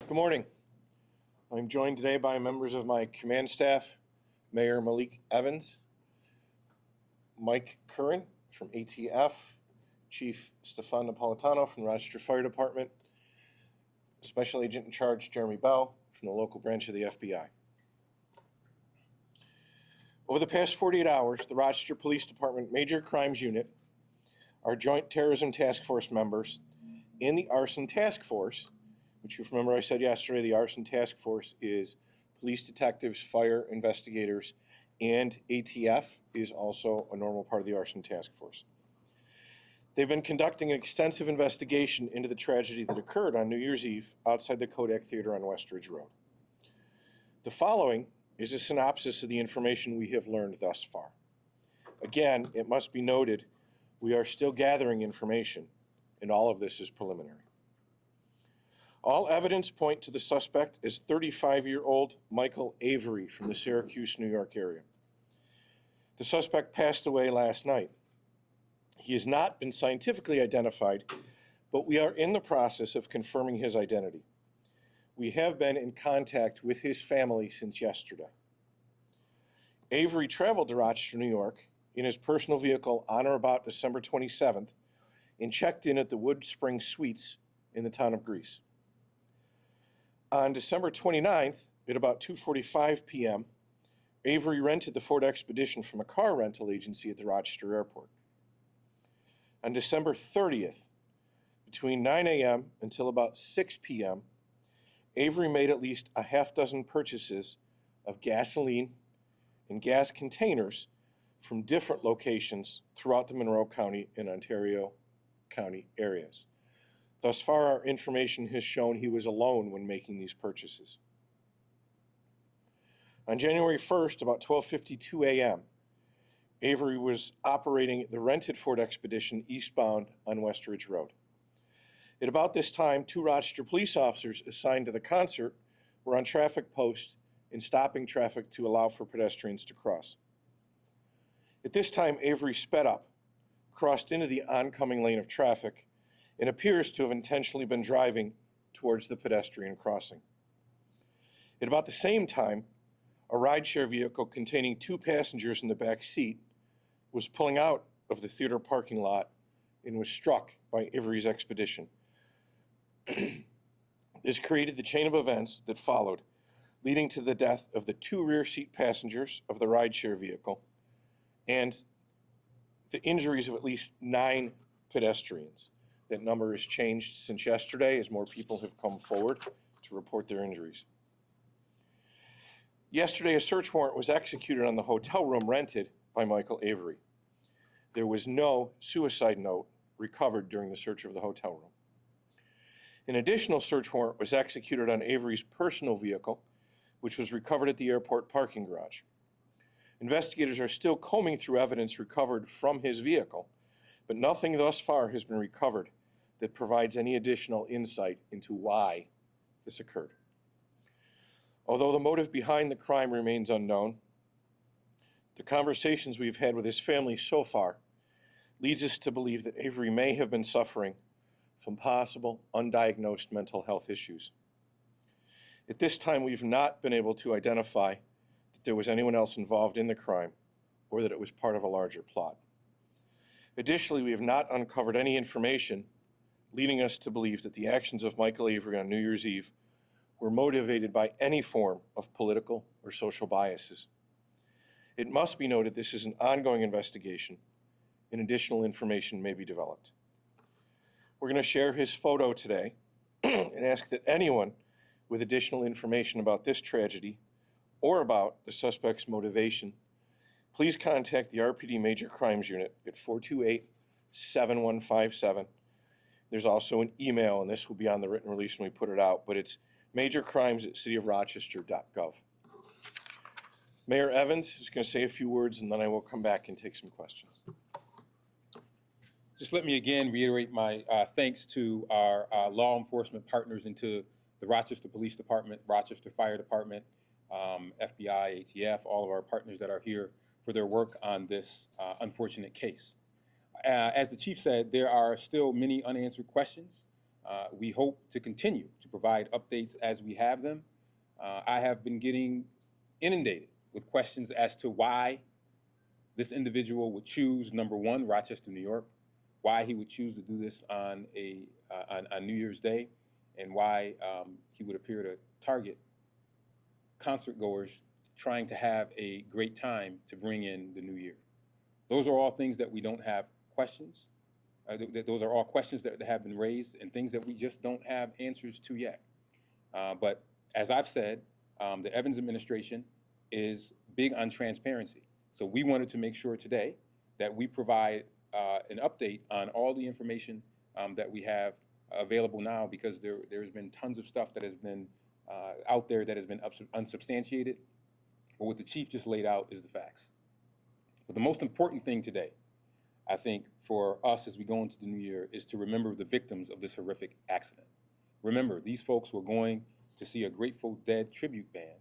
Good morning. I'm joined today by members of my command staff, Mayor Malik Evans, Mike Curran from ATF, Chief Stefan Napolitano from the Rochester Fire Department, Special Agent in Charge Jeremy Bell from the local branch of the FBI. Over the past 48 hours, the Rochester Police Department Major Crimes Unit, our Joint Terrorism Task Force members, and the Arson Task Force, which, if you remember I said yesterday, the Arson Task Force is police detectives, fire investigators, and ATF is also a normal part of the Arson Task Force. They've been conducting an extensive investigation into the tragedy that occurred on New Year's Eve outside the Kodak Theater on West Ridge Road. The following is a synopsis of the information we have learned thus far. Again, it must be noted, we are still gathering information, and all of this is preliminary. All evidence point to the suspect as 35-year-old Michael Avery from the Syracuse, New York area. The suspect passed away last night. He has not been scientifically identified, but we are in the process of confirming his identity. We have been in contact with his family since yesterday. Avery traveled to Rochester, New York in his personal vehicle on or about December 27th and checked in at the Wood Spring Suites in the town of Greece. On December 29th, at about 2:45 p.m., Avery rented the Ford Expedition from a car rental agency at the Rochester Airport. On December 30th, between 9 a.m. until about 6 p.m., Avery made at least a half dozen purchases of gasoline and gas containers from different locations throughout the Monroe County and Ontario County areas. Thus far, our information has shown he was alone when making these purchases. On January 1st, about 12:52 a.m., Avery was operating the rented Ford Expedition eastbound on West Ridge Road. At about this time, two Rochester police officers assigned to the concert were on traffic posts and stopping traffic to allow for pedestrians to cross. At this time, Avery sped up, crossed into the oncoming lane of traffic, and appears to have intentionally been driving towards the pedestrian crossing. At about the same time, a rideshare vehicle containing two passengers in the back seat was pulling out of the theater parking lot and was struck by Avery's Expedition. This created the chain of events that followed, leading to the death of the two rear seat passengers of the rideshare vehicle and the injuries of at least 9 pedestrians. That number has changed since yesterday as more people have come forward to report their injuries. Yesterday, a search warrant was executed on the hotel room rented by Michael Avery. There was no suicide note recovered during the search of the hotel room. An additional search warrant was executed on Avery's personal vehicle, which was recovered at the airport parking garage. Investigators are still combing through evidence recovered from his vehicle, but nothing thus far has been recovered that provides any additional insight into why this occurred. Although the motive behind the crime remains unknown, the conversations we've had with his family so far leads us to believe that Avery may have been suffering from possible undiagnosed mental health issues. At this time, we've not been able to identify that there was anyone else involved in the crime or that it was part of a larger plot. Additionally, we have not uncovered any information leading us to believe that the actions of Michael Avery on New Year's Eve were motivated by any form of political or social biases. It must be noted this is an ongoing investigation and additional information may be developed. We're going to share his photo today and ask that anyone with additional information about this tragedy or about the suspect's motivation, please contact the RPD Major Crimes Unit at 428-7157. There's also an email, and this will be on the written release when we put it out, but it's majorcrimes@cityofrochester.gov. Mayor Evans is going to say a few words, and then I will come back and take some questions. Just let me again reiterate my thanks to our law enforcement partners and to the Rochester Police Department, Rochester Fire Department, FBI, ATF, all of our partners that are here for their work on this unfortunate case. As the chief said, there are still many unanswered questions We hope to continue to provide updates as we have them. I have been getting inundated with questions as to why this individual would choose, number one, Rochester, New York, why he would choose to do this on New Year's Day, and why he would appear to target concert goers trying to have a great time to bring in the new year. Those are all things that we don't have questions. Those are all questions that have been raised and things that we just don't have answers to yet. But as I've said, the Evans administration is big on transparency. So we wanted to make sure today that we provide an update on all the information that we have available now, because there's been tons of stuff that has been out there that has been unsubstantiated. But what the chief just laid out is the facts. But the most important thing today, I think, for us as we go into the new year is to remember the victims of this horrific accident. Remember, these folks were going to see a Grateful Dead tribute band,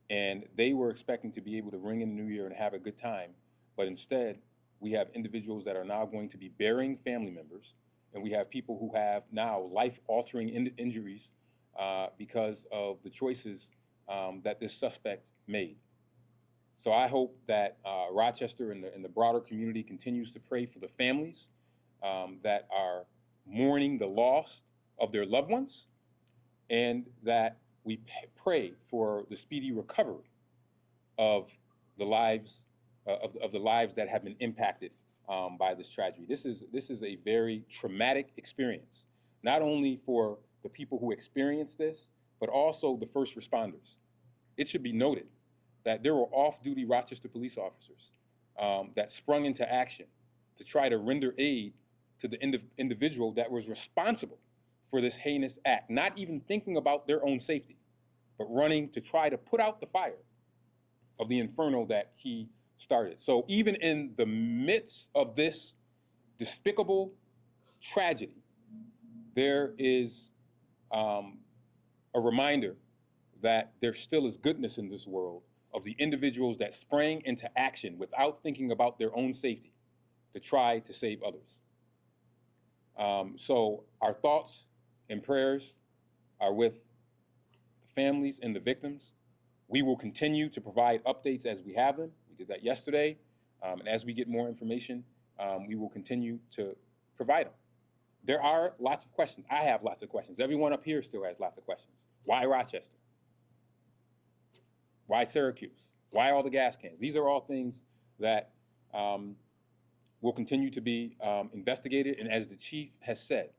and they were expecting to be able to ring in the new year and have a good time. But instead, we have individuals that are now going to be burying family members, and we have people who have now life-altering injuries because of the choices that this suspect made. So I hope that Rochester and the broader community continues to pray for the families that are mourning the loss of their loved ones, and that we pray for the speedy recovery of the lives of the lives that have been impacted by this tragedy. This is a very traumatic experience, not only for the people who experienced this, but also the first responders. It should be noted that there were off-duty Rochester police officers that sprung into action to try to render aid to the individual that was responsible for this heinous act, not even thinking about their own safety, but running to try to put out the fire of the inferno that he started. So even in the midst of this despicable tragedy, there is a reminder that there still is goodness in this world, of the individuals that sprang into action without thinking about their own safety to try to save others. So our thoughts and prayers are with the families and the victims. We will continue to provide updates as we have them. We did that yesterday. And as we get more information, we will continue to provide them. There are lots of questions. I have lots of questions. Everyone up here still has lots of questions. Why Rochester? Why Syracuse? Why all the gas cans? These are all things that will continue to be investigated. And as the chief has said,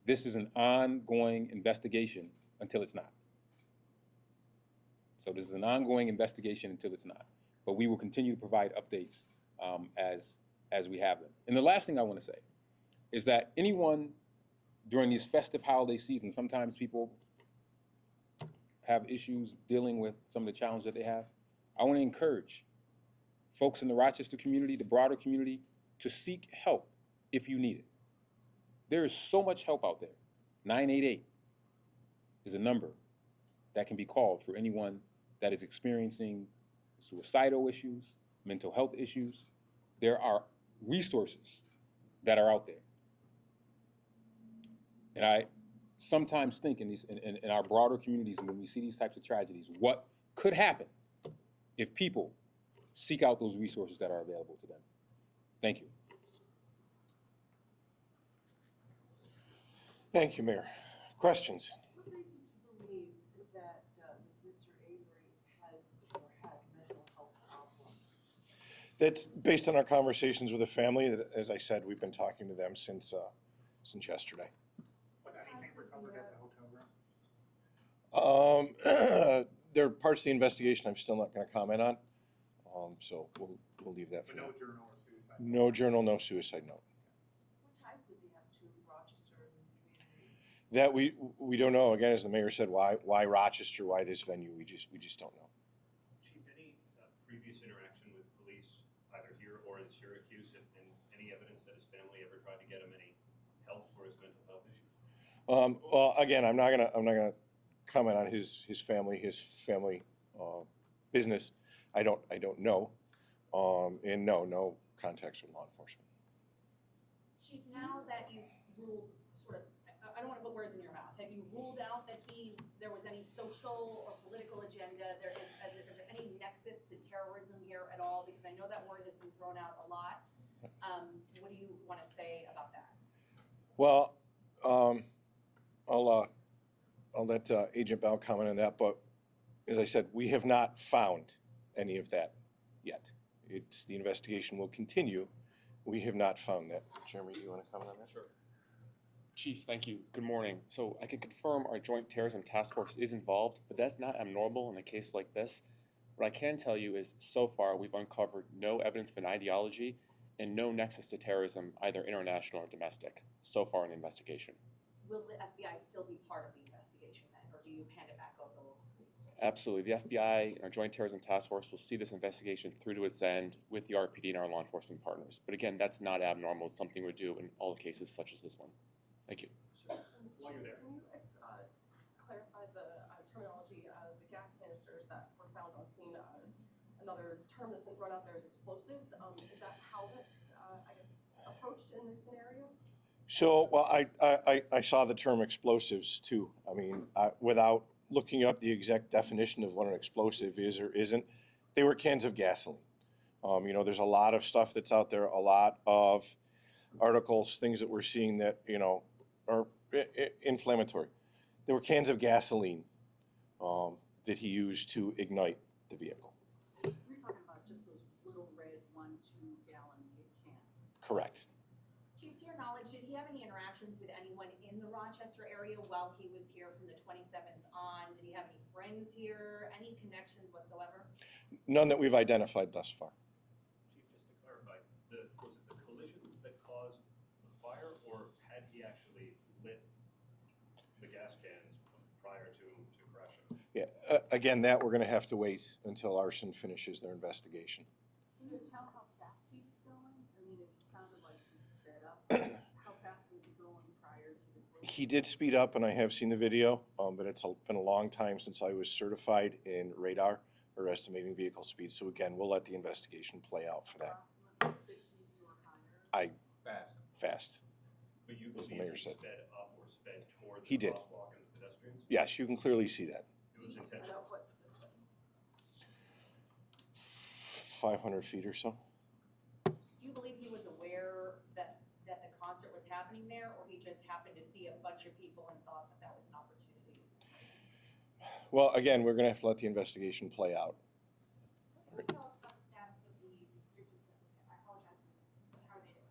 this is an ongoing investigation until it's not. So this is an ongoing investigation until it's not. But we will continue to provide updates as we have them. And the last thing I want to say is that anyone during these festive holiday seasons, sometimes people have issues dealing with some of the challenges that they have. I want to encourage folks in the Rochester community, the broader community, to seek help if you need it. There is so much help out there. 988 is a number that can be called for anyone that is experiencing suicidal issues, mental health issues. There are resources that are out there. And I sometimes think in our broader communities, when we see these types of tragedies, what could happen if people seek out those resources that are available to them. Thank you. Thank you, Mayor. Questions? What leads you to believe that this Mr. Avery has or had mental health problems? That's based on our conversations with the family. That, as I said, we've been talking to them since yesterday. Was anything recovered at the hotel room? There are parts of the investigation I'm still not going to comment on, so we'll leave that for But now. no journal or suicide? No journal, no suicide note. What ties does he have to Rochester and this community? That we don't know. Again, as the mayor said, why Rochester? Why this venue? We just don't know. Chief, any previous interaction with police, either here or in Syracuse, and any evidence that his family ever tried to get him any help for his mental health issues? Well, again, I'm not gonna comment on his family business. I don't know, and no contacts with law enforcement. Chief, now that you've ruled sort of, I don't want to put you ruled out that there was any social or political agenda? Is there any nexus to terrorism here at all? Because I know that word has been thrown out a lot. What do you want to say about that? Well, I'll let Agent Bell comment on that, but as I said, we have not found any of that yet. The investigation will continue. We have not found that. Jeremy, do you want to comment on that? Sure. Chief, thank you. Good morning. So I can confirm our Joint Terrorism Task Force is involved, but that's not abnormal in a case like this. What I can tell you is so far we've uncovered no evidence of an ideology and no nexus to terrorism, either international or domestic, so far in the investigation. Will the FBI still be part of the investigation then, or do you hand it back over to local police? Absolutely. The FBI and our Joint Terrorism Task Force will see this investigation through to its end with the RPD and our law enforcement partners. But again, that's not abnormal. It's something we do in all cases such as this one. Thank you. While you're there. Can you clarify the terminology of the gas canisters that were found on scene? Another term that's been thrown out there is explosives. Is that how that's, I guess, approached in this scenario? So, well, I saw the term explosives too. I mean, without looking up the exact definition of what an explosive is or isn't, they were cans of gasoline. You know, there's a lot of stuff that's out there, a lot of articles, things that we're seeing that, you know, are inflammatory. They were cans of gasoline that he used to ignite the vehicle. You're talking about just those little red 1-2 gallon cans? Correct. Chief, to your knowledge, did he have any interactions with anyone in the Rochester area while he was here from the 27th on? Did he have any friends here, any connections whatsoever? None that we've identified thus far. Chief, just to clarify, was it the collision that caused the fire, or had he actually lit the gas cans prior to crashing? Yeah, again, that we're going to have to wait until Arson finishes their investigation. Can you tell how fast he was going? I mean, it sounded like he sped up. How fast was he going prior to the collision? He did speed up, and I have seen the video, but it's been a long time since I was certified in radar or estimating vehicle speed. So again, we'll let the investigation play out for that. Approximately 50 or higher? Fast. But you As the believe mayor he said. sped up or sped toward He the did. crosswalk and the pedestrians? Yes, you can clearly see that. It was I intentional. know what, 500 feet or so. Do you believe he was aware that the concert was happening there, or he just happened to see a bunch of people and thought that that was an opportunity? Well, again, we're going to have to let the investigation play out. Can you tell us about the status of the victims that were hit? I apologize for this, but how are they doing?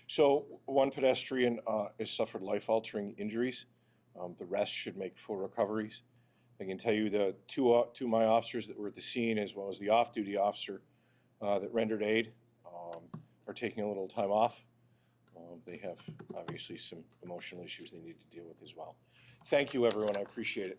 So one pedestrian has suffered life-altering injuries. The rest should make full recoveries. I can tell you the two of my officers that were at the scene, as well as the off-duty officer that rendered aid, are taking a little time off. They have obviously some emotional issues they need to deal with as well. Thank you, everyone. I appreciate it.